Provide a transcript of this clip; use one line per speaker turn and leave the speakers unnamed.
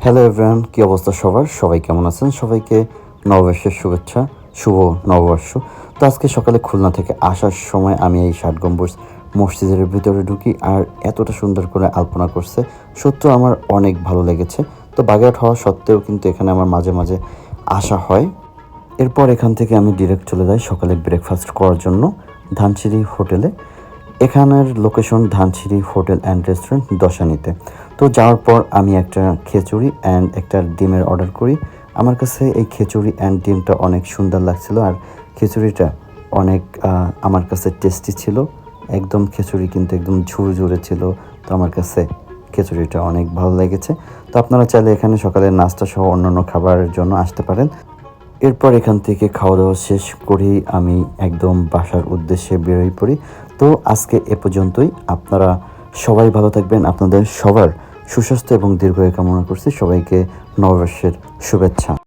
Hello everyone, কী অবস্থা সবার? সবাই কেমন আছেন? সবাইকে নববর্ষের শুভেচ্ছা, শুভ নববর্ষ। তো আজকে সকালে খুলনা থেকে আসার সময় আমি এই ৬০ গম্বুজ মসজিদের ভিতরে ঢুকি, আর এতটা সুন্দর করে আলপনা করছে, সত্যি আমার অনেক ভালো লেগেছে। তো বাগেরহাট হওয়া সত্ত্বেও কিন্তু এখানে আমার মাঝে মাঝে আসা হয়। এরপর এখান থেকে আমি ডিরেক্ট চলে যাই সকালে ব্রেকফাস্ট করার জন্য ধানসিঁড়ি হোটেলে। এখানের location Dhansiri hotel and restaurant দশানীতে। তো যাওয়ার পর আমি একটা খিচুড়ি অ্যান্ড একটা ডিমের অর্ডার করি। আমার কাছে এই খিচুড়ি অ্যান্ড ডিমটা অনেক সুন্দর লাগছিল, আর খিচুড়িটা অনেক আমার কাছে টেস্টি ছিল। একদম খিচুড়ি কিন্তু একদম ঝুরঝুরে ছিল। তো আমার কাছে খিচুড়িটা অনেক ভালো লেগেছে। তো আপনারা চাইলে এখানে সকালে নাস্তা সহ অন্যান্য খাবারের জন্য আসতে পারেন। এরপর এখান থেকে খাওয়া দাওয়া শেষ করেই আমি একদম বাসার উদ্দেশ্যে বেরোই পড়ি। তো আজকে এ পর্যন্তই। আপনারা সবাই ভালো থাকবেন। আপনাদের সবার সুস্বাস্থ্য এবং দীর্ঘায়ু কামনা করছি। সবাইকে নববর্ষের শুভেচ্ছা।